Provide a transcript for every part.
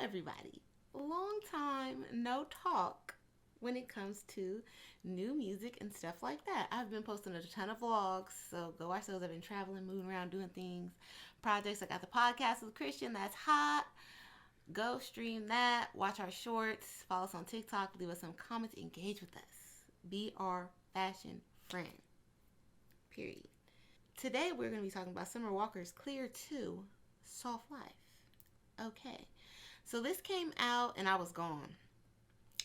everybody. Long time no talk when it comes to new music and stuff like that. I've been posting a ton of vlogs, so go watch those. I've been traveling, moving around, doing things, projects. I got the podcast with Christian that's hot. Go stream that, watch our shorts, follow us on TikTok, leave us some comments, engage with us. Be our fashion friend. Period. Today we're going to be talking about Summer Walker's Clear 2 Soft Life. Okay. So this came out and I was gone.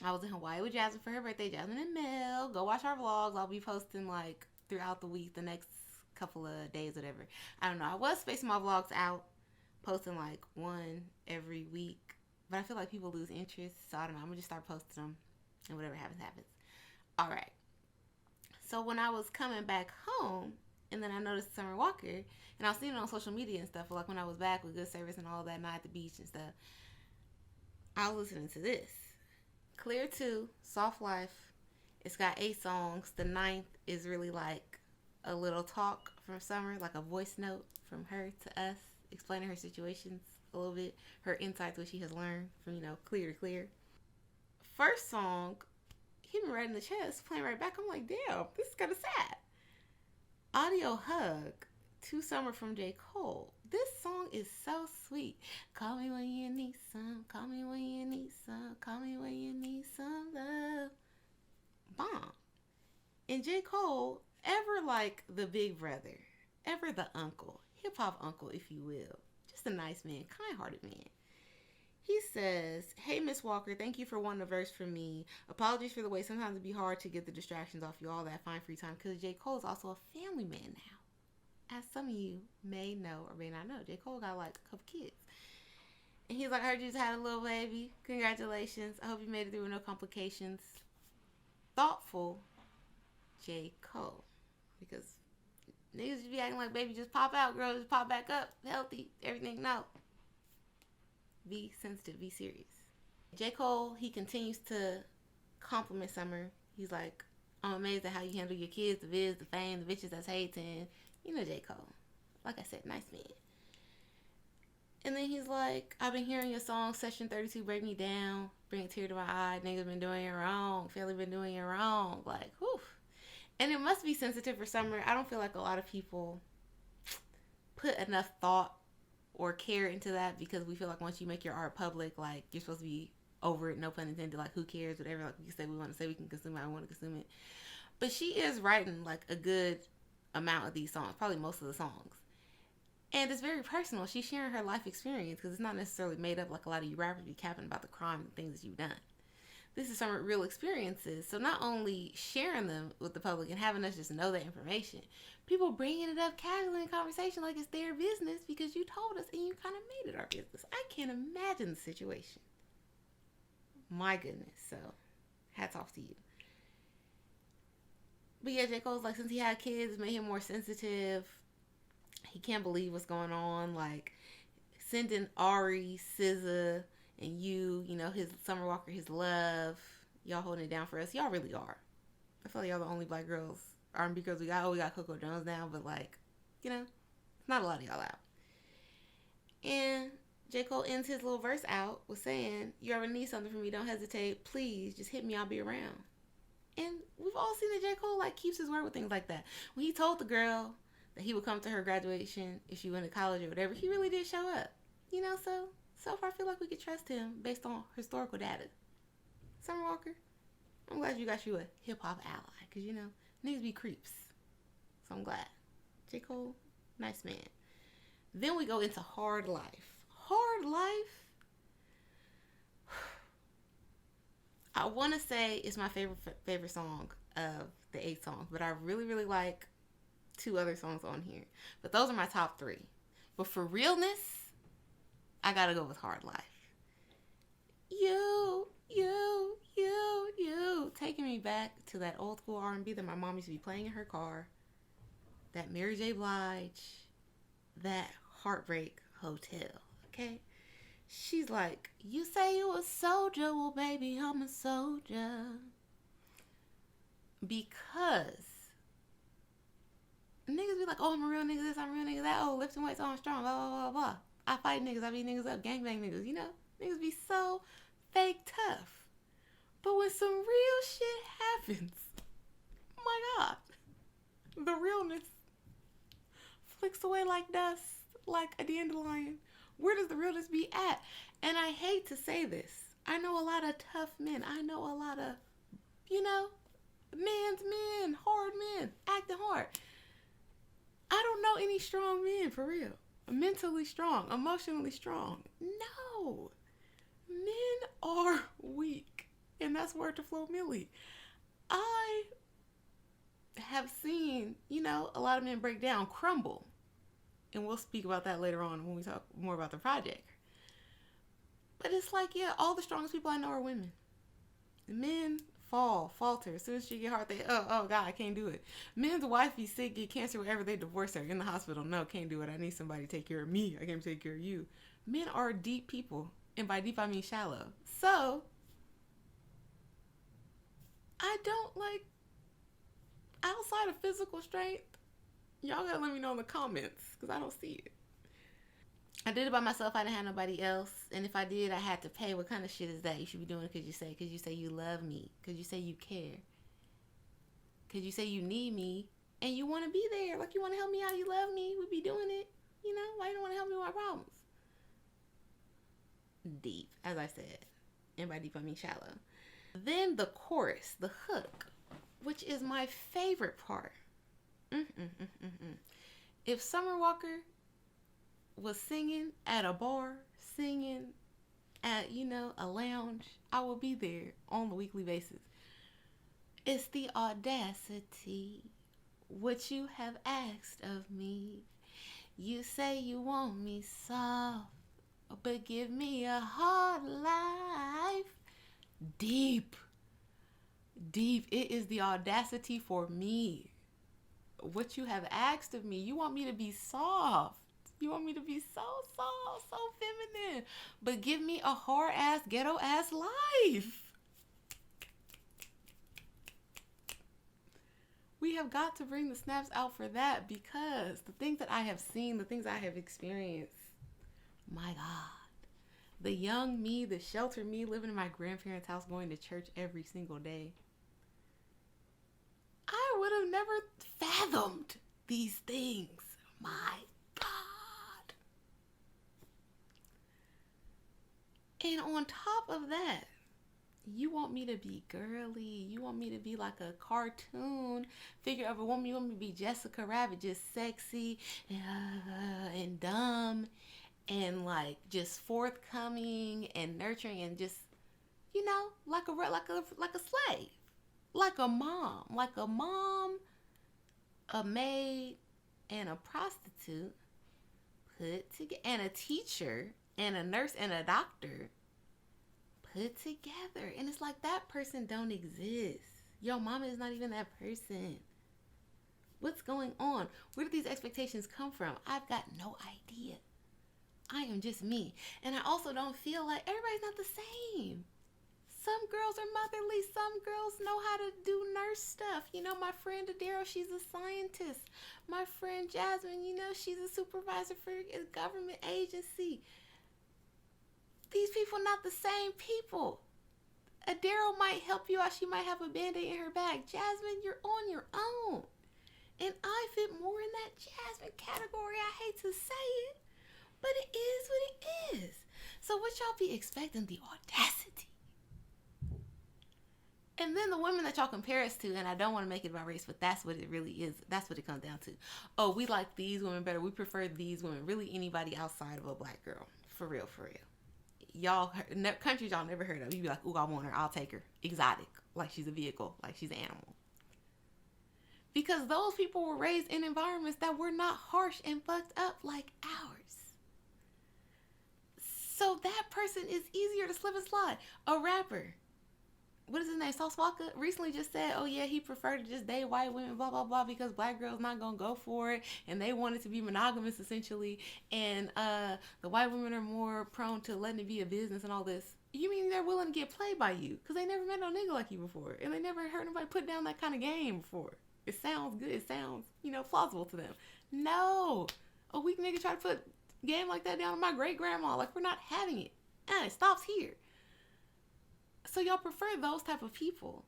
I was in Hawaii with Jasmine for her birthday. Jasmine and Mel. Go watch our vlogs. I'll be posting like throughout the week, the next couple of days, whatever. I don't know. I was spacing my vlogs out, posting like one every week. But I feel like people lose interest. So I don't know. I'm going to just start posting them. And whatever happens, happens. All right. So when I was coming back home, and then I noticed Summer Walker, and I was seeing it on social media and stuff. Like when I was back with good service and all that night at the beach and stuff, I was listening to this. Clear 2, Soft Life. It's got 8 songs. The ninth is really like a little talk from Summer, like a voice note from her to us, explaining her situations a little bit, her insights, what she has learned from, clear to clear. First song, hit me right in the chest, playing right back. I'm like, damn, this is kind of sad. Audio Hug, 2 Summer from J. Cole. This song is so sweet. Call me when you need some. Call me when you need some. Call me when you need some love. Bomb. And J. Cole, ever like the big brother, ever the uncle, hip hop uncle, if you will. Just a nice man, kind-hearted man. He says, hey, Miss Walker, thank you for wanting a verse from me. Apologies for the way sometimes it'd be hard to get the distractions off you, all that fine free time, because J. Cole is also a family man now. As some of you may know or may not know, J. Cole got like a couple kids. And he's like, I heard you just had a little baby. Congratulations. I hope you made it through with no complications. Thoughtful J. Cole. Because niggas just be acting like baby just pop out, girl, just pop back up, healthy, everything. No. Be sensitive, be serious. J. Cole, he continues to compliment Summer. He's like, I'm amazed at how you handle your kids, the viz, the fame, the bitches that's hating. You know J. Cole. Like I said, nice man. And then he's like, I've been hearing your song, Session 32, Break Me Down, Bring a Tear to My Eye. Niggas been doing it wrong. Family been doing it wrong. Like, whew. And it must be sensitive for Summer. I don't feel like a lot of people put enough thought or care into that, because we feel like once you make your art public, like, you're supposed to be over it, no pun intended, like, who cares, whatever, like, we say we want to say, we can consume it, I want to consume it. But she is writing, like, a good amount of these songs, probably most of the songs. And it's very personal. She's sharing her life experience, because it's not necessarily made up like a lot of you rappers be capping about the crime and things that you've done. This is some real experiences. So not only sharing them with the public and having us just know that information, people bringing it up casually in conversation like it's their business because you told us and you kind of made it our business. I can't imagine the situation. My goodness. So hats off to you. But yeah, J. Cole's like, since he had kids, it made him more sensitive. He can't believe what's going on. Like, sending Ari, SZA, and you, his Summer Walker, his love. Y'all holding it down for us. Y'all really are. I feel like y'all the only black girls, R&B girls we got. Oh, we got Coco Jones now, but like, not a lot of y'all out. And J. Cole ends his little verse out with saying, you ever need something from me, don't hesitate. Please, just hit me, I'll be around. And we've all seen that J. Cole, like, keeps his word with things like that. When he told the girl that he would come to her graduation if she went to college or whatever, he really did show up. So far I feel like we could trust him based on historical data. Summer Walker, I'm glad you got you a hip-hop ally, because, niggas be creeps. So I'm glad. J. Cole, nice man. Then we go into Hard Life. Hard Life, I want to say it's my favorite song of the 8 songs, but I really, really like 2 other songs on here. But those are my top 3. But for realness, I gotta go with Hard Life. You, taking me back to that old school R&B that my mom used to be playing in her car. That Mary J. Blige, that Heartbreak Hotel, okay? She's like, you say you a soldier, well, baby, I'm a soldier. Because niggas be like, oh, I'm a real nigga this, I'm a real nigga that, oh, lifting weights, oh, I'm strong, blah, blah, blah, blah. I fight niggas, I beat niggas up, gangbang niggas, Niggas be so fake tough. But when some real shit happens, oh my God, the realness flicks away like dust, like a dandelion. Where does the realness be at? And I hate to say this. I know a lot of tough men. I know a lot of, men's men, hard men, acting hard. I don't know any strong men, for real. Mentally strong, emotionally strong. No. Men are weak. And that's word to Flo Millie. I have seen, a lot of men break down, crumble. And we'll speak about that later on when we talk more about the project. But it's like, all the strongest people I know are women. Men falter. As soon as she get hard, they, oh God, I can't do it. Men's wife be sick, get cancer, whatever, they divorce her in the hospital. No, can't do it. I need somebody to take care of me. I can't take care of you. Men are deep people. And by deep, I mean shallow. So, I don't outside of physical strength, y'all gotta let me know in the comments, because I don't see it. I did it by myself. I didn't have nobody else. And if I did, I had to pay. What kind of shit is that? You should be doing it because you say you love me. Because you say you care. Because you say you need me. And you want to be there. Like, you want to help me out. You love me. We be doing it. Why you don't want to help me with my problems? Deep, as I said. And by deep, I mean shallow. Then the chorus, the hook, which is my favorite part. If Summer Walker was singing at a bar, singing at, a lounge, I will be there on a weekly basis. It's the audacity, what you have asked of me. You say you want me soft, but give me a hard life. Deep. It is the audacity for me. What you have asked of me. You want me to be soft. You want me to be so soft, so feminine. But give me a hard ass, ghetto ass life. We have got to bring the snaps out for that, because the things that I have seen, the things I have experienced, my God. The young me, the sheltered me, living in my grandparents' house, going to church every single day. I would have never fathomed these things. My God. And on top of that, you want me to be girly. You want me to be like a cartoon figure of a woman. You want me to be Jessica Rabbit, just sexy and dumb and just forthcoming and nurturing and just, like a slave, like a mom, a maid, and a prostitute put together, and a teacher and a nurse and a doctor put together. And it's like, that person don't exist. Your mama is not even that person. What's going on? Where do these expectations come from? I've got no idea. I am just me. And I also don't feel like everybody's not the same. Some girls are motherly. Some girls know how to do nurse stuff. My friend Adero, she's a scientist. My friend Jasmine, she's a supervisor for a government agency. These people not the same people. Adero might help you out. She might have a Band-Aid in her bag. Jasmine, you're on your own. And I fit more in that Jasmine category. I hate to say it, but it is what it is. So what y'all be expecting? The audacity. And then the women that y'all compare us to, and I don't want to make it about race, but that's what it really is. That's what it comes down to. Oh, we like these women better. We prefer these women. Really anybody outside of a black girl. For real, for real. Y'all, countries y'all never heard of. You be like, ooh, I want her. I'll take her. Exotic. Like she's a vehicle. Like she's an animal. Because those people were raised in environments that were not harsh and fucked up like ours. So that person is easier to slip and slide. A rapper. What is his name? Sauce Walka recently just said, oh yeah, he preferred to just date white women, blah, blah, blah, because black girls not going to go for it. And they wanted to be monogamous, essentially. And the white women are more prone to letting it be a business and all this. You mean they're willing to get played by you? Because they never met no nigga like you before. And they never heard nobody put down that kind of game before. It sounds good. It sounds, plausible to them. No. A weak nigga try to put game like that down on my great grandma. Like, we're not having it. It stops here. So y'all prefer those type of people.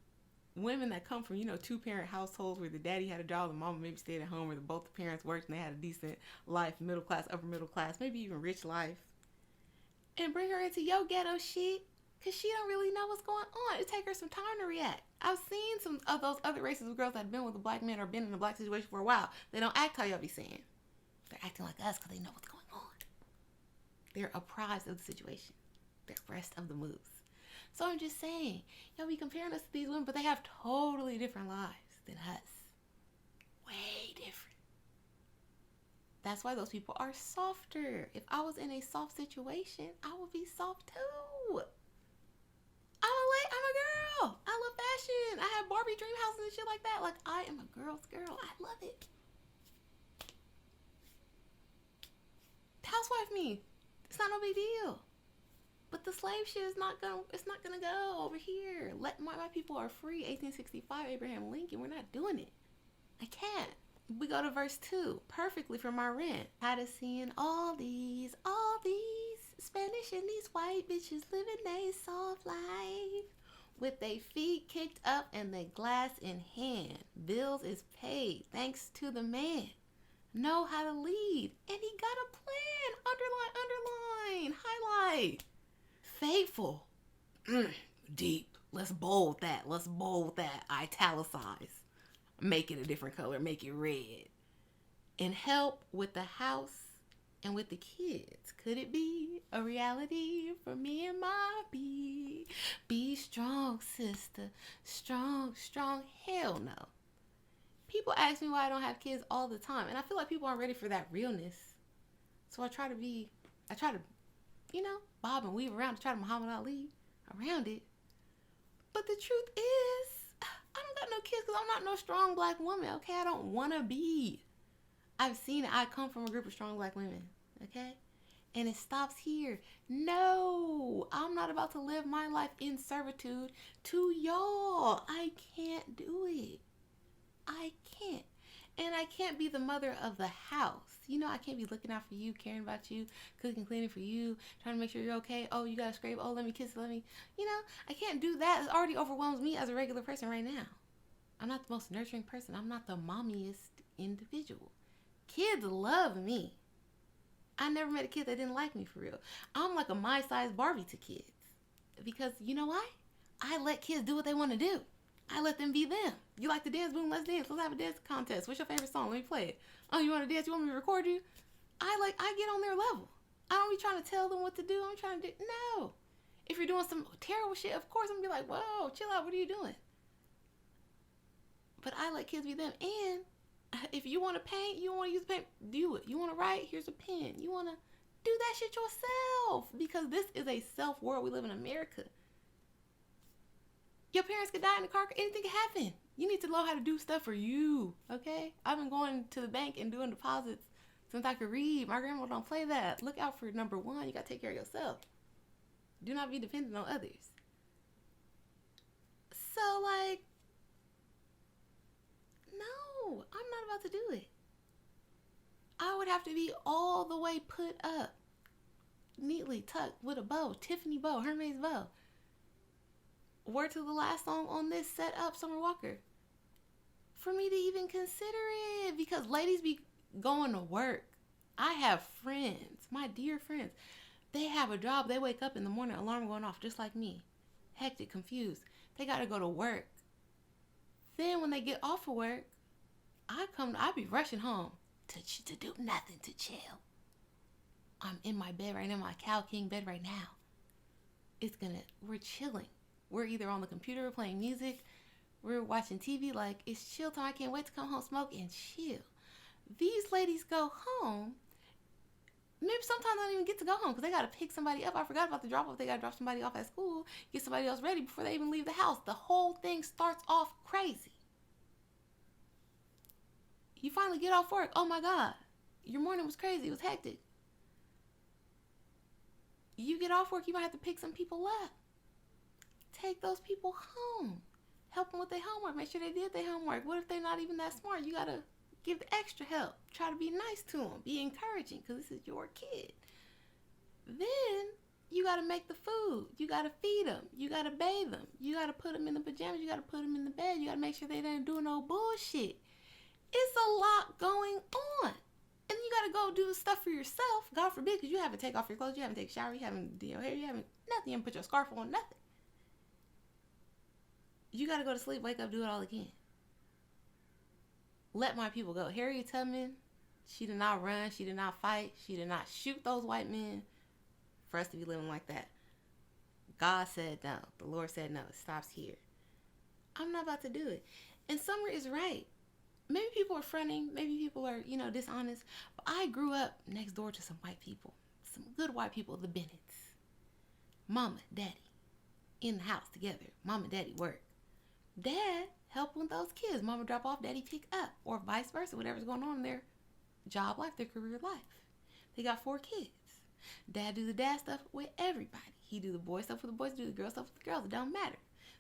Women that come from, two-parent households where the daddy had a job, the mama maybe stayed at home, where both the parents worked and they had a decent life, middle class, upper middle class, maybe even rich life. And bring her into your ghetto shit, because she don't really know what's going on. It take her some time to react. I've seen some of those other races of girls that have been with a black man or been in a black situation for a while. They don't act how y'all be saying. They're acting like us because they know what's going on. They're apprised of the situation. They're abreast of the moves. So I'm just saying, y'all be comparing us to these women, but they have totally different lives than us. Way different. That's why those people are softer. If I was in a soft situation, I would be soft too. I'm a girl. I love fashion. I have Barbie dream houses and shit like that. Like, I am a girl's girl. I love it. Housewife me. It's not no big deal. But the slave shit is not gonna go over here. My people are free. 1865, Abraham Lincoln. We're not doing it. I can't. We go to verse 2. Perfectly for my rent. Tired of seeing all these Spanish and these white bitches living they soft life. With they feet kicked up and they glass in hand. Bills is paid thanks to the man. Know how to lead. And he got a plan. Underline, highlight. Faithful. Deep. Let's bold that. Italicize. Make it a different color. Make it red. And help with the house and with the kids. Could it be a reality for me and my B? Be strong, sister. Strong. Hell no. People ask me why I don't have kids all the time. And I feel like people aren't ready for that realness. So I try to, bob and weave around to try to Muhammad Ali around it. But the truth is, I don't got no kids because I'm not no strong black woman, okay? I don't want to be. I've seen it. I come from a group of strong black women, okay? And it stops here. No, I'm not about to live my life in servitude to y'all. I can't do it. I can't. And I can't be the mother of the house. I can't be looking out for you, caring about you, cooking, cleaning for you, trying to make sure you're okay. Oh, you got to scrape. Oh, let me kiss. I can't do that. It already overwhelms me as a regular person right now. I'm not the most nurturing person. I'm not the mommiest individual. Kids love me. I never met a kid that didn't like me for real. I'm like a my-size Barbie to kids. Because you know why? I let kids do what they want to do. I let them be them. You like to dance? Boom, let's dance. Let's have a dance contest. What's your favorite song? Let me play it. Oh, you want to dance? You want me to record you? I get on their level. I don't be trying to tell them what to do. I'm trying to do, no. If you're doing some terrible shit, of course I'm going to be like, whoa, chill out. What are you doing? But I let kids be them. And if you want to paint, you want to use paint, do it. You want to write, here's a pen. You want to do that shit yourself. Because this is a self world. We live in America. Your parents could die in the car. Anything could happen. You need to know how to do stuff for you, okay? I've been going to the bank and doing deposits since I could read. My grandma don't play that. Look out for number one. You got to take care of yourself. Do not be dependent on others. So, no, I'm not about to do it. I would have to be all the way put up, neatly tucked with a bow, Tiffany bow, Hermes bow. Word to the last song on this set up, Summer Walker. For me to even consider it, because ladies be going to work. I have friends, my dear friends. They have a job. They wake up in the morning, alarm going off, just like me. Hectic, confused. They got to go to work. Then when they get off of work, I be rushing home to do nothing, to chill. I'm in my bed right now, my Cow King bed right now. We're chilling. We're either on the computer, we're playing music, we're watching TV, it's chill time. I can't wait to come home, smoke, and chill. These ladies go home. Maybe sometimes they don't even get to go home because they got to pick somebody up. I forgot about the drop off. They got to drop somebody off at school, get somebody else ready before they even leave the house. The whole thing starts off crazy. You finally get off work. Oh my God. Your morning was crazy. It was hectic. You get off work, you might have to pick some people up. Take those people home. Help them with their homework. Make sure they did their homework. What if they're not even that smart? You got to give the extra help. Try to be nice to them. Be encouraging because this is your kid. Then You got to make the food. You got to feed them. You got to bathe them. You got to put them in the pajamas. You got to put them in the bed. You got to make sure they don't do no bullshit. It's a lot going on. And you got to go do stuff for yourself. God forbid, because you haven't taken off your clothes. You haven't taken a shower. You haven't done your hair. You haven't nothing. You haven't put your scarf on. Nothing. You got to go to sleep, wake up, do it all again. Let my people go. Harriet Tubman, she did not run. She did not fight. She did not shoot those white men for us to be living like that. God said no. The Lord said no. It stops here. I'm not about to do it. And Summer is right. Maybe people are fronting. Maybe people are, dishonest. But I grew up next door to some white people. Some good white people, the Bennetts. Mama, daddy, in the house together. Mama and daddy work. Dad help with those kids. Mama drop off, daddy pick up. Or vice versa, whatever's going on in their job life, their career life. They got 4 kids. Dad do the dad stuff with everybody. He do the boy stuff with the boys, do the girl stuff with the girls. It don't matter.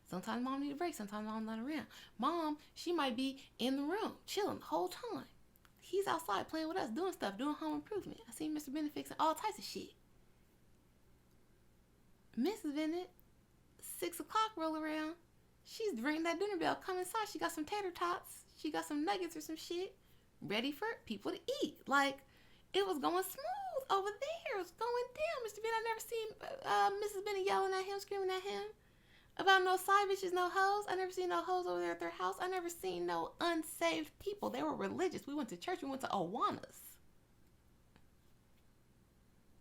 Sometimes mom need a break. Sometimes mom not around. Mom, she might be in the room, chilling the whole time. He's outside playing with us, doing stuff, doing home improvement. I seen Mr. Bennett fixing all types of shit. Mrs. Bennett, 6 o'clock roll around. She's ringing that dinner bell. Come inside. She got some tater tots. She got some nuggets or some shit ready for people to eat. Like, it was going smooth over there. It was going down. Mr. Bennett, I never seen Mrs. Bennett yelling at him, screaming at him about no side bitches, no hoes. I never seen no hoes over there at their house. I never seen no unsaved people. They were religious. We went to church. We went to Awanas.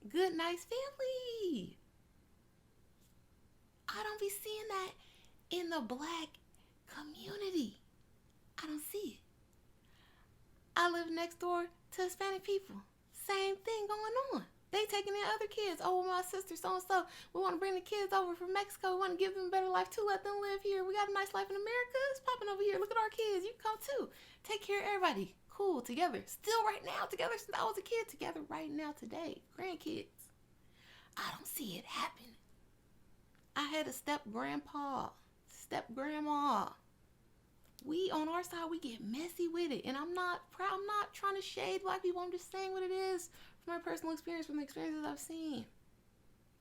Good, nice family. I don't be seeing that in the black community. I don't see it. I live next door to Hispanic people. Same thing going on. They taking in other kids. Oh, my sister, so-and-so. We want to bring the kids over from Mexico. We want to give them a better life too. Let them live here. We got a nice life in America. It's popping over here. Look at our kids. You come too. Take care of everybody. Cool, together. Still right now, together since I was a kid. Together right now, today. Grandkids. I don't see it happen. I had a step-grandpa. Step-grandma. We, on our side, we get messy with it. And I'm not proud. I'm not trying to shade black people. I'm just saying what it is from my personal experience, from the experiences I've seen.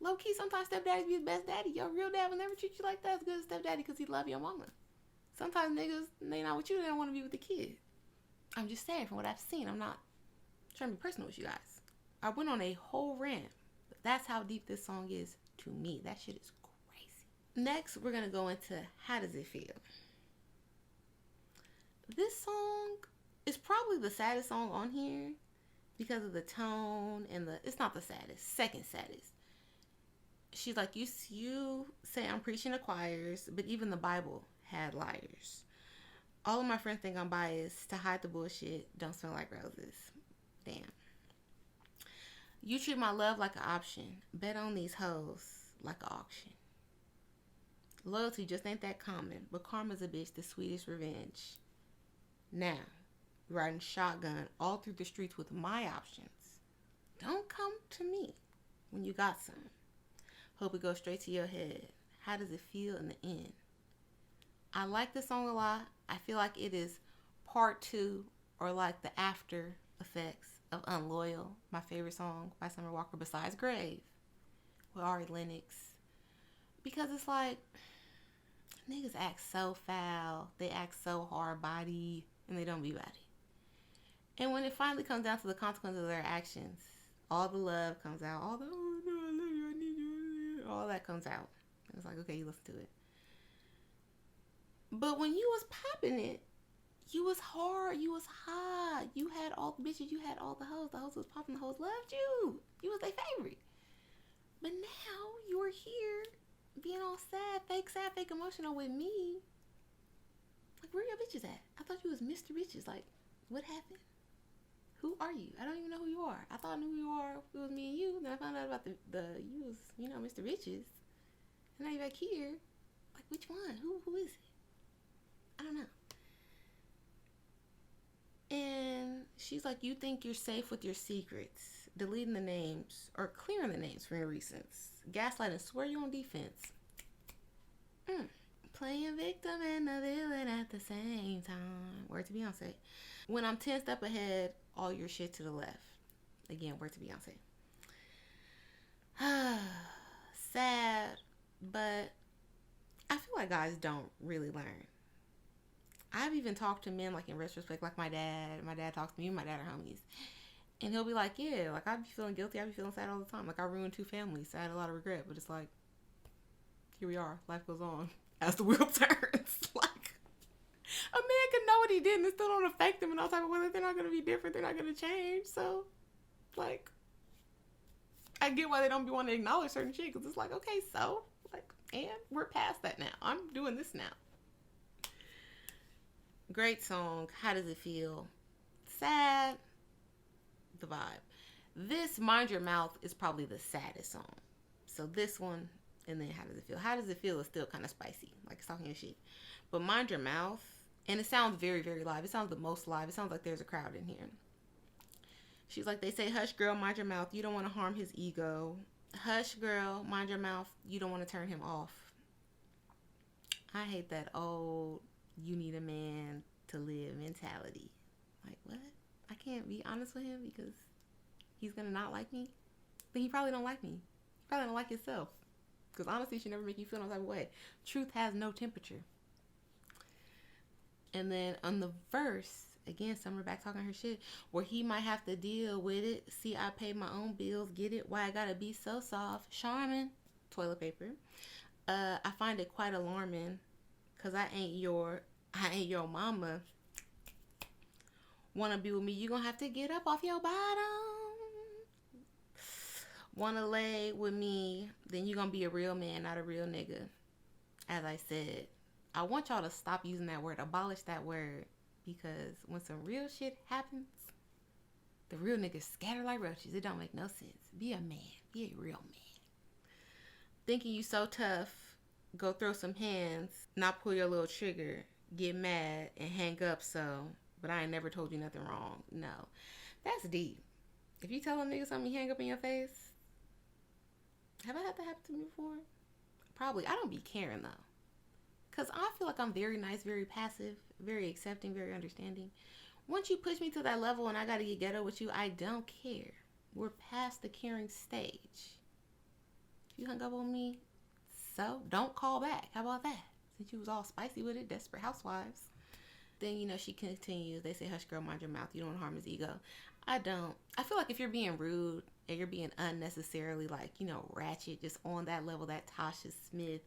Low-key, sometimes stepdaddies be the best daddy. Your real dad will never treat you like that as good as stepdaddy because he love your mama. Sometimes niggas, they not with you. They don't want to be with the kid. I'm just saying from what I've seen. I'm not trying to be personal with you guys. I went on a whole rant. But that's how deep this song is to me. That shit is crazy. Next, we're going to go into How Does It Feel? This song is probably the saddest song on here because of the tone and it's not the saddest, second saddest. She's like, you say I'm preaching to choirs, but even the Bible had liars. All of my friends think I'm biased. To hide the bullshit, don't smell like roses. Damn. You treat my love like an option. Bet on these hoes like an auction. Loyalty just ain't that common, but karma's a bitch, the sweetest revenge. Now, riding shotgun all through the streets with my options. Don't come to me when you got some. Hope it goes straight to your head. How does it feel in the end? I like this song a lot. I feel like it is part 2 or like the after effects of Unloyal, my favorite song by Summer Walker besides Grave with Ari Lennox. Because it's like, niggas act so foul. They act so hard body. And they don't be body. And when it finally comes down to the consequences of their actions, all the love comes out. All the, oh no, I love you, I need you. All that comes out. It's like, okay, you listen to it. But when you was popping it, you was hard, you was hot. You had all the bitches, you had all the hoes. The hoes was popping, the hoes loved you. You was their favorite. But now you are here being all sad, fake emotional with me. Like, where your bitches at? I thought you was Mr. Bitches. Like, what happened? Who are you? I don't even know who you are. I thought I knew who you are. It was me and you. Then I found out about the you was, Mr. Bitches. And now you're back here. Like, which one? Who is it? I don't know. And she's like, you think you're safe with your secrets, deleting the names or clearing the names from your recents, gaslighting, swear you're on defense. Playing victim and a villain at the same time. Word to Beyonce. When I'm 10 steps ahead, all your shit to the left. Again, word to Beyonce. sad, but I feel like guys don't really learn. I've even talked to men like in retrospect, like my dad. My dad talks to me and my dad are homies. And he'll be like, yeah, like I'd be feeling guilty. I'd be feeling sad all the time. Like I ruined 2 families. So I had a lot of regret. But it's like, here we are. Life goes on as the wheel turns. Like a man can know what he did and it still don't affect them in all type of ways. They're not going to be different. They're not going to change. So like, I get why they don't be wanting to acknowledge certain shit. Because it's like, okay, so like, and we're past that now. I'm doing this now. Great song. How does it feel? Sad. The vibe. This Mind Your Mouth is probably the saddest song. So this one, and then How Does It Feel? How Does It Feel is still kind of spicy, like it's talking your shit. But Mind Your Mouth, and it sounds very, very live. It sounds the most live. It sounds like there's a crowd in here. She's like, they say, hush girl, mind your mouth. You don't want to harm his ego. Hush girl, mind your mouth. You don't want to turn him off. I hate that old, you need a man to live mentality. Like, what? I can't be honest with him because he's going to not like me. Then he probably don't like me. He probably don't like himself. Because honesty should never make you feel no type of way. Truth has no temperature. And then on the verse, again, Summer back talking her shit, where he might have to deal with it. See, I pay my own bills. Get it? Why I gotta be so soft. Charmin, toilet paper. I find it quite alarming because I ain't your mama. Wanna be with me, you gonna have to get up off your bottom. Wanna lay with me, then you gonna be a real man, not a real nigga. As I said, I want y'all to stop using that word, abolish that word, because when some real shit happens, the real niggas scatter like roaches. It don't make no sense. Be a man, be a real man. Thinking you so tough, go throw some hands, not pull your little trigger, get mad and hang up but I ain't never told you nothing wrong. No. That's deep. If you tell a nigga something, he hang up in your face. Have I had that happen to me before? Probably. I don't be caring though. Because I feel like I'm very nice, very passive, very accepting, very understanding. Once you push me to that level and I got to get ghetto with you, I don't care. We're past the caring stage. If you hung up on me, so don't call back. How about that? Since you was all spicy with it, desperate housewives. Then, she continues. They say, hush, girl, mind your mouth. You don't want to harm his ego. I don't. I feel like if you're being rude and you're being unnecessarily, ratchet, just on that level, that Tasha Smith,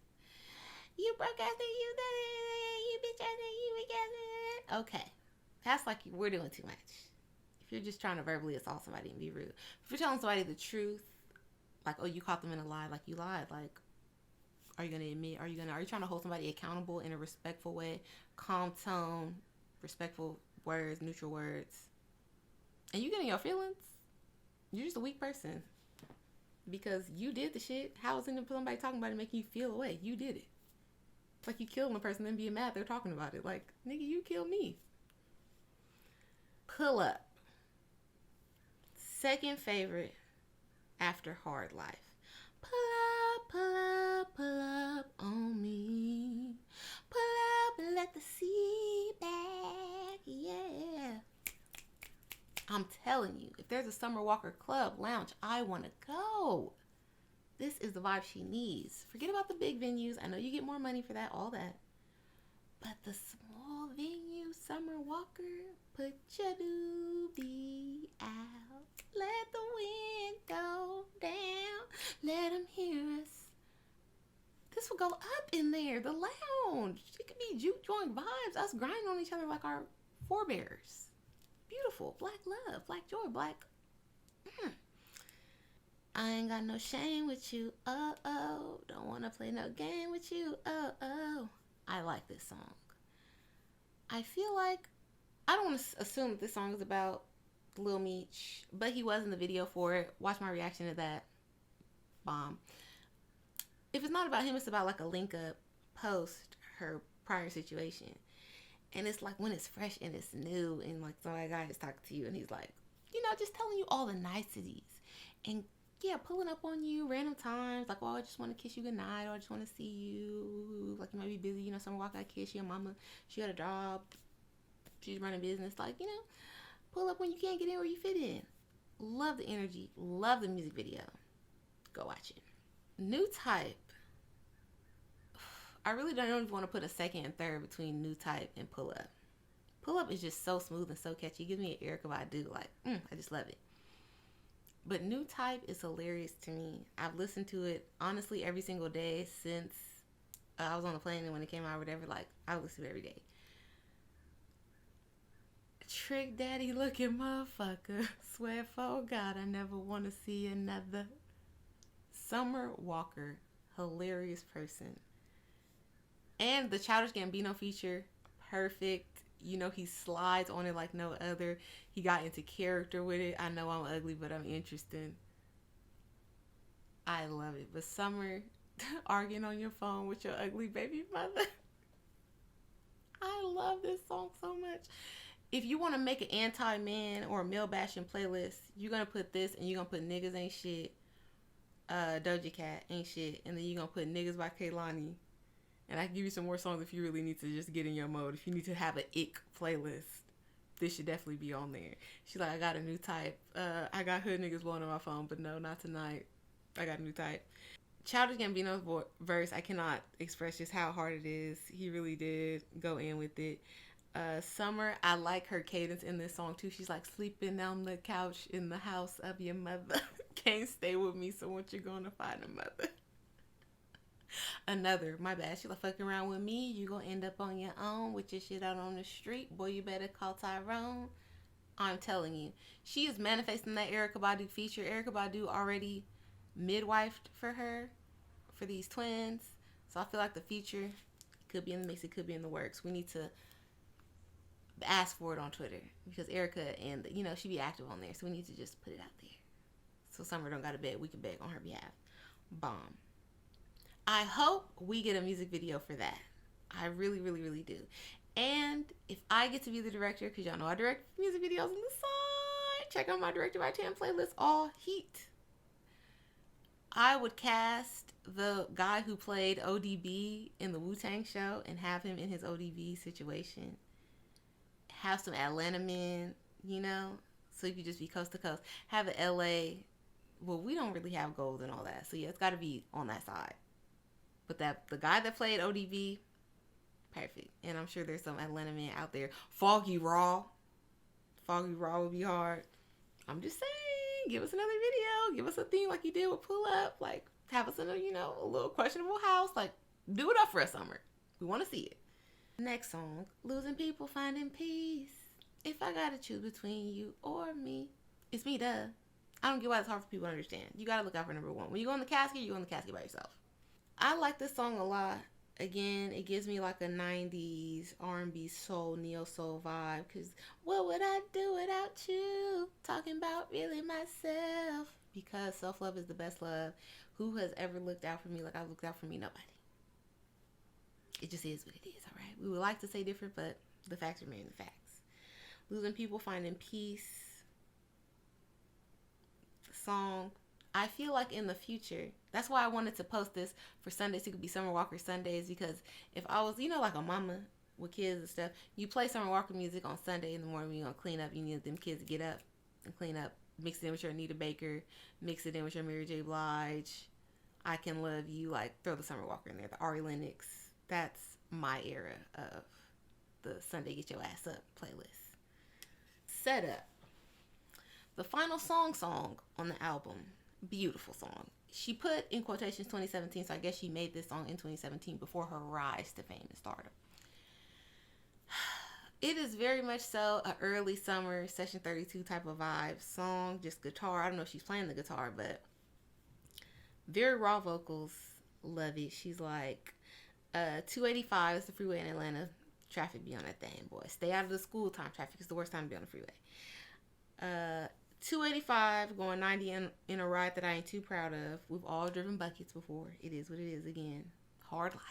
you broke ass nigga, you bitch ass nigga, you bitch ass nigga. Okay. That's like we're doing too much. If you're just trying to verbally assault somebody and be rude. If you're telling somebody the truth, like, oh, you caught them in a lie, like you lied, like, are you going to admit, are you trying to hold somebody accountable in a respectful way, calm tone, respectful words, neutral words, and you getting your feelings, you're just a weak person because you did the shit. How is somebody talking about it making you feel away? You did it. It's like you killing a person and being mad they're talking about it. Like, nigga, you killed me. Pull up. Second favorite after Hard Life. Pull up on me. Pull up and let the sea back. Yeah. I'm telling you, if there's a Summer Walker club, lounge, I want to go. This is the vibe she needs. Forget about the big venues. I know you get more money for that, all that. But the small venue, Summer Walker, put your doobie out. Let the wind go down. Let them hear us. This will go up in there, the lounge. It could be juke joint vibes, us grinding on each other like our forebears. Beautiful. Black love, black joy, black... I ain't got no shame with you, oh. Don't want to play no game with you, oh. I like this song. I feel like... I don't want to assume that this song is about Lil Meech, but he was in the video for it. Watch my reaction to that. Bomb. If it's not about him, it's about like a link up post her prior situation. And it's like when it's fresh and it's new and like some guy is talking to you and he's like, just telling you all the niceties. And yeah, pulling up on you random times. Like, oh, I just want to kiss you goodnight. Or I just want to see you. Like, you might be busy. Someone walk out, kiss your mama. She got a job. She's running business. Like, pull up when you can't get in where you fit in. Love the energy. Love the music video. Go watch it. New type. I really don't even want to put a second and third between new type and pull up. Pull up is just so smooth and so catchy. It gives me an Erykah Badu. Like, I just love it. But new type is hilarious to me. I've listened to it honestly every single day since I was on the plane, and when it came out or whatever, like I listen to it every day. Trick Daddy looking motherfucker. Swear for God I never want to see another. Summer Walker, hilarious person. And the Childish Gambino feature, perfect. You know, he slides on it like no other. He got into character with it. I know I'm ugly, but I'm interesting. I love it. But Summer arguing on your phone with your ugly baby mother. I love this song so much. If you want to make an anti-man or a male bashing playlist, you're going to put this, and you're going to put Niggas Ain't Shit, Doja Cat Ain't Shit, and then you're going to put Niggas by Kehlani. And I can give you some more songs if you really need to just get in your mode. If you need to have an ick playlist, this should definitely be on there. She's like, I got a new type. I got hood niggas blowing on my phone, but no, not tonight. I got a new type. Childish Gambino's verse, I cannot express just how hard it is. He really did go in with it. Summer, I like her cadence in this song too. She's like, sleeping on the couch in the house of your mother. Can't stay with me, so what you gonna find a mother? Another, my bad. She like, fucking around with me, you gonna end up on your own with your shit out on the street. Boy, you better call Tyrone. I'm telling you, she is manifesting that Erykah Badu feature. Erykah Badu already midwifed for her, for these twins. So I feel like the feature could be in the mix. It could be in the works. We need to ask for it on Twitter, because Erykah, and you know, she be active on there. So we need to just put it out there. So Summer don't gotta beg. We can beg on her behalf. Bomb. I hope we get a music video for that. I really, really, really do. And if I get to be the director, because y'all know I direct music videos on the side, check out my Directed by Tam playlist, all heat. I would cast the guy who played ODB in the Wu-Tang show and have him in his ODB situation. Have some Atlanta men, you know, so you could just be coast to coast. Have an LA, well, we don't really have gold and all that, so yeah, it's got to be on that side. But that the guy that played ODB, perfect. And I'm sure there's some Atlanta men out there. Foggy Raw would be hard. I'm just saying, give us another video. Give us a theme like you did with Pull Up. Like, have us in a, you know, a little questionable house. Like, do it up for us, Summer. We want to see it. Next song, Losing People, Finding Peace. If I gotta choose between you or me, it's me, duh. I don't get why it's hard for people to understand. You gotta look out for number one. When you go in the casket, you go in the casket by yourself. I like this song a lot. Again, it gives me like a 90s R&B soul, neo soul vibe. Because what would I do without you? Talking about really myself. Because self-love is the best love. Who has ever looked out for me like I looked out for me? Nobody. It just is what it is, all right? We would like to say different, but the facts remain the facts. Losing People, Finding Peace. Song. I feel like in the future, that's why I wanted to post this for Sundays. It could be Summer Walker Sundays, because if I was, you know, like a mama with kids and stuff, you play Summer Walker music on Sunday in the morning when you're going to clean up. You need them kids to get up and clean up. Mix it in with your Anita Baker. Mix it in with your Mary J. Blige. I Can Love You. Like, throw the Summer Walker in there. The Ari Lennox. That's my era of the Sunday Get Your Ass Up playlist. Set Up. The final song on the album. Beautiful song. She put in quotations 2017, so I guess she made this song in 2017 before her rise to fame and stardom. It is very much so an early summer Session 32 type of vibe song, just guitar. I don't know if she's playing the guitar, but very raw vocals. Love it. She's like, 285 is the freeway in Atlanta. Traffic be on that thing, boy. Stay out of the school time traffic. It's the worst time to be on the freeway. 285 going 90 in a ride that I ain't too proud of. We've all driven buckets before. It is what it is. Again, hard life.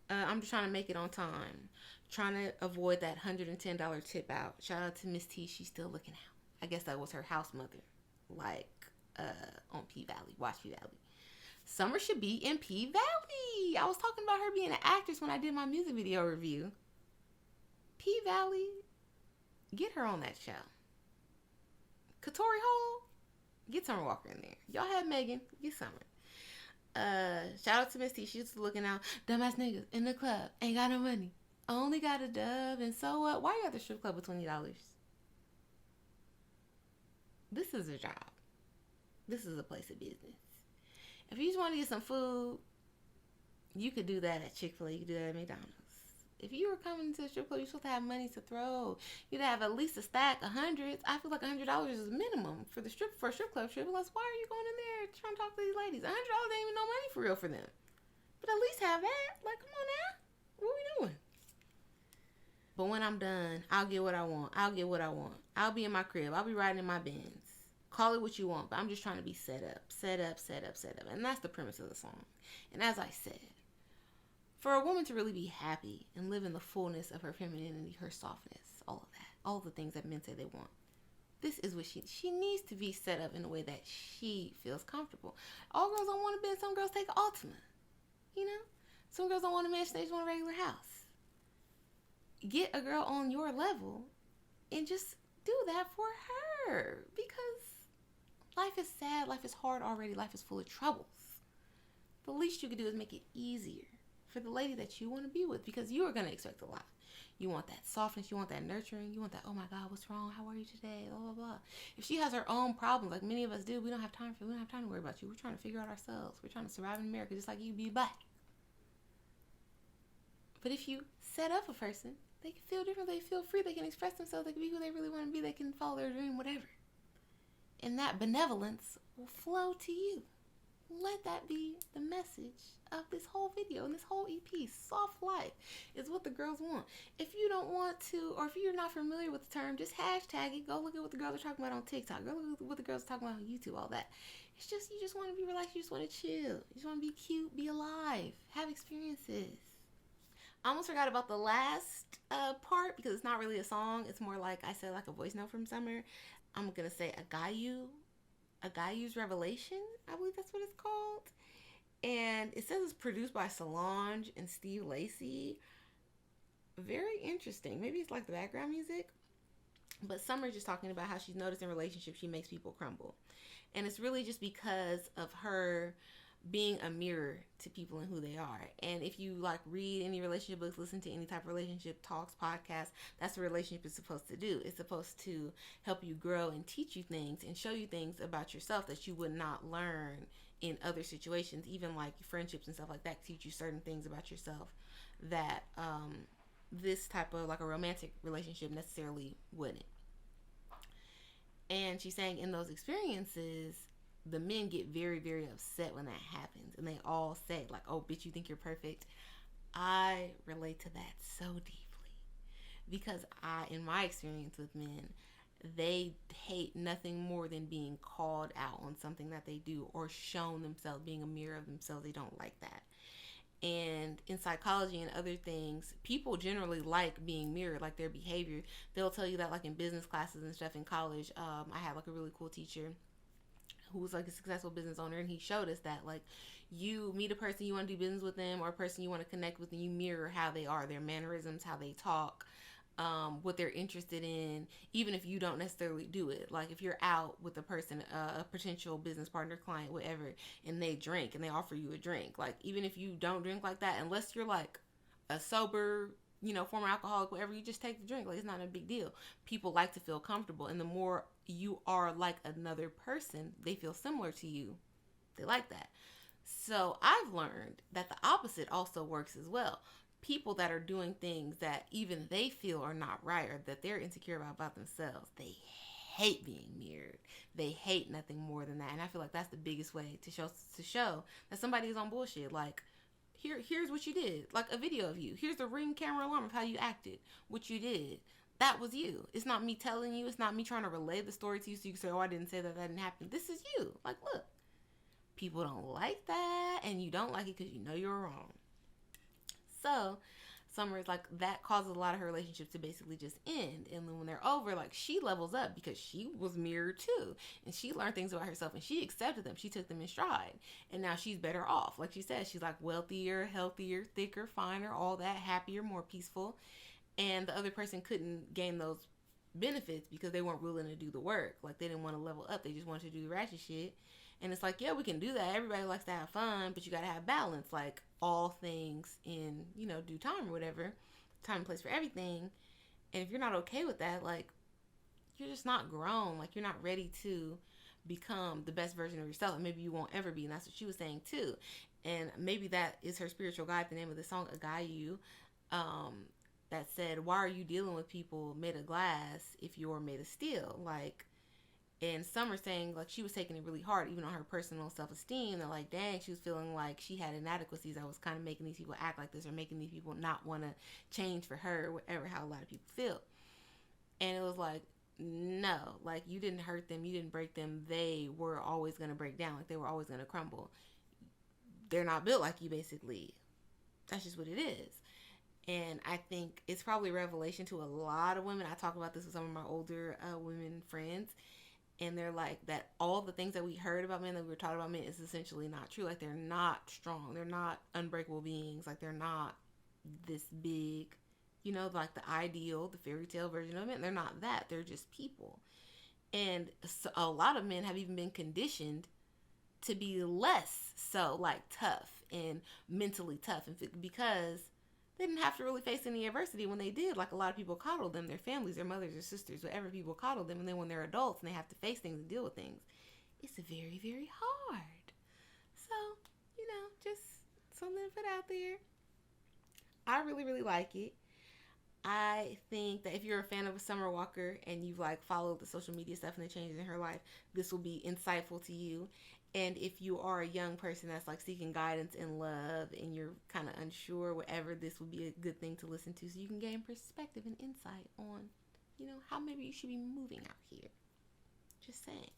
I'm just trying to make it on time. Trying to avoid that $110 tip out. Shout out to Miss T. She's still looking out. I guess that was her house mother. Like, on P Valley. Watch P Valley. Summer should be in P Valley. I was talking about her being an actress when I did my music video review. P Valley. Get her on that show. Katori Hall, get Summer Walker in there. Y'all have Megan, get Summer. Shout out to Misty. She's looking out. Dumbass niggas in the club. Ain't got no money. Only got a dub. And so what? Why you at the strip club with $20? This is a job. This is a place of business. If you just want to get some food, you could do that at Chick-fil-A. You could do that at McDonald's. If you were coming to the strip club, you're supposed to have money to throw. You'd have at least a stack of hundreds. I feel like $100 is minimum for a strip club trip. Unless, why are you going in there trying to talk to these ladies? $100 ain't even no money for real for them. But at least have that. Like, come on now. What are we doing? But when I'm done, I'll get what I want. I'll be in my crib. I'll be riding in my Benz. Call it what you want, but I'm just trying to be set up. And that's the premise of the song. And as I said, for a woman to really be happy and live in the fullness of her femininity, her softness, all of that, all of the things that men say they want, this is what she needs to be set up in a way that she feels comfortable. All girls don't want a bed. Some girls take Ultima. You know? Some girls don't want a mansion. They just want a regular house. Get a girl on your level and just do that for her. Because life is sad. Life is hard already. Life is full of troubles. The least you can do is make it easier for the lady that you want to be with, because you are going to expect a lot. You want that softness. You want that nurturing. You want that, oh my God, what's wrong? How are you today? Blah, blah, blah. If she has her own problems, like many of us do, we don't have time to worry about you. We're trying to figure out ourselves. We're trying to survive in America just like you be black. But if you set up a person, they can feel different. They feel free. They can express themselves. They can be who they really want to be. They can follow their dream, whatever. And that benevolence will flow to you. Let that be the message of this whole video and this whole EP. Soft life is what the girls want. If you don't want to, or if you're not familiar with the term, just hashtag it. Go look at what the girls are talking about on TikTok. Go look at what the girls are talking about on YouTube, all that. It's just, you just want to be relaxed. You just want to chill. You just want to be cute, be alive, have experiences. I almost forgot about the last part because it's not really a song. It's more like, I said, like a voice note from Summer. I'm going to say a Guyu's Revelation, I believe that's what it's called. And it says it's produced by Solange and Steve Lacy. Very interesting. Maybe it's like the background music. But Summer's just talking about how she's noticed in relationships she makes people crumble. And it's really just because of her being a mirror to people and who they are. And if you like read any relationship books, listen to any type of relationship talks, podcasts, that's what a relationship is supposed to do. It's supposed to help you grow and teach you things and show you things about yourself that you would not learn in other situations, even like friendships and stuff like that, teach you certain things about yourself that this type of like a romantic relationship necessarily wouldn't. And she's saying in those experiences, the men get very, very upset when that happens. And they all say, like, oh, bitch, you think you're perfect? I relate to that so deeply. Because in my experience with men, they hate nothing more than being called out on something that they do or shown themselves, being a mirror of themselves. They don't like that. And in psychology and other things, people generally like being mirrored, like their behavior. They'll tell you that, like in business classes and stuff in college. I had like a really cool teacher who was like a successful business owner, and he showed us that like you meet a person you want to do business with them, or a person you want to connect with, and you mirror how they are, their mannerisms, how they talk, what they're interested in, even if you don't necessarily do it. Like if you're out with a person, a potential business partner, client, whatever, and they drink and they offer you a drink, like even if you don't drink like that, unless you're like a sober, former alcoholic, whatever, you just take the drink. Like it's not a big deal. People like to feel comfortable, and the more you are like another person, they feel similar to you. They like that. So I've learned that the opposite also works as well. People that are doing things that even they feel are not right, or that they're insecure about themselves, they hate being mirrored. They hate nothing more than that. And I feel like that's the biggest way to show that somebody is on bullshit. Like, here's what you did. Like a video of you. Here's the Ring camera alarm of how you acted. What you did. That was you. It's not me telling you. It's not me trying to relay the story to you so you can say, oh, I didn't say that didn't happen. This is you. Like, look. People don't like that, and you don't like it because you know you're wrong. So Summer is like, that causes a lot of her relationships to basically just end. And then when they're over, like, she levels up because she was mirrored too. And she learned things about herself, and she accepted them. She took them in stride. And now she's better off. Like she said, she's like wealthier, healthier, thicker, finer, all that, happier, more peaceful. And the other person couldn't gain those benefits because they weren't willing to do the work. Like, they didn't want to level up. They just wanted to do the ratchet shit. And it's like, yeah, we can do that. Everybody likes to have fun, but you got to have balance. Like all things in, due time or whatever. Time and place for everything. And if you're not okay with that, like, you're just not grown. Like, you're not ready to become the best version of yourself. And maybe you won't ever be. And that's what she was saying, too. And maybe that is her spiritual guide. The name of the song, Agayu, that said, why are you dealing with people made of glass if you're made of steel? Like, and Summer saying, like, she was taking it really hard, even on her personal self-esteem. And, like, dang, she was feeling like she had inadequacies that was kind of making these people act like this or making these people not want to change for her or whatever, how a lot of people feel. And it was like, no, like, you didn't hurt them. You didn't break them. They were always going to break down. Like, they were always going to crumble. They're not built like you, basically. That's just what it is. And I think it's probably a revelation to a lot of women. I talk about this with some of my older women friends. And they're like, that all the things that we heard about men, that we were taught about men, is essentially not true. Like, they're not strong. They're not unbreakable beings. Like, they're not this big, like the ideal, the fairy tale version of men. They're not that. They're just people. And so a lot of men have even been conditioned to be less so, like, tough and mentally tough. And because they didn't have to really face any adversity when they did. Like, a lot of people coddled them, their families, their mothers, their sisters, whatever, people coddled them. And then when they're adults and they have to face things and deal with things, it's very, very hard. So, just something to put out there. I really, really like it. I think that if you're a fan of Summer Walker and you've, like, followed the social media stuff and the changes in her life, this will be insightful to you. And if you are a young person that's, like, seeking guidance and love and you're kind of unsure, whatever, this would be a good thing to listen to so you can gain perspective and insight on, how maybe you should be moving out here. Just saying.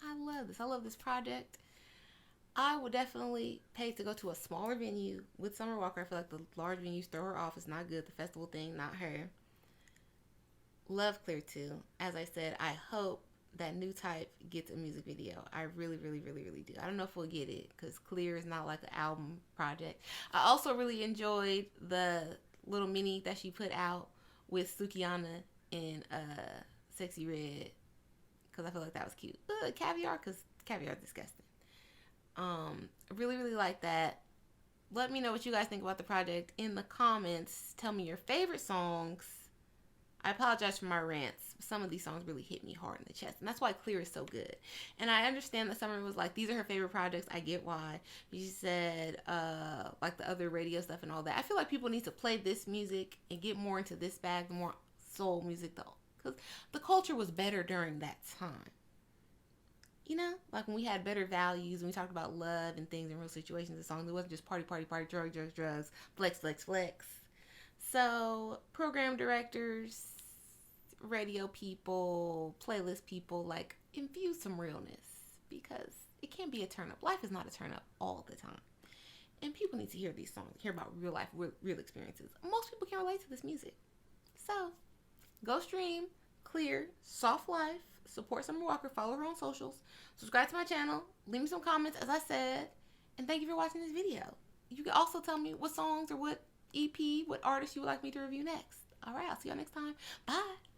I love this. I love this project. I would definitely pay to go to a smaller venue with Summer Walker. I feel like the large venues throw her off. It's not good. The festival thing, not her. Love Clear too. As I said, I hope that New Type gets a music video. I really, really, really, really do. I don't know if we'll get it because Clear is not like an album project. I also really enjoyed the little mini that she put out with Sukiyana in Sexy Red because I feel like that was cute. Caviar, because caviar is disgusting. Really, really like that. Let me know what you guys think about the project in the comments. Tell me your favorite songs. I apologize for my rants. Some of these songs really hit me hard in the chest. And that's why Clear is so good. And I understand that Summer was like, these are her favorite projects. I get why. She said, like the other radio stuff and all that. I feel like people need to play this music and get more into this bag, the more soul music though. Because the culture was better during that time. Like when we had better values, when we talked about love and things in real situations and songs, it wasn't just party, party, party, drugs, drugs, drugs, flex, flex, flex. So, program directors, radio people, playlist people, like, infuse some realness because it can't be a turn up. Life is not a turn up all the time. And people need to hear these songs, hear about real life, real experiences. Most people can relate to this music. So, go stream Clear, Soft Life, support Summer Walker, follow her on socials, subscribe to my channel, leave me some comments, as I said, and thank you for watching this video. You can also tell me what songs or what EP, what artist you would like me to review next. All right, I'll see y'all next time. Bye.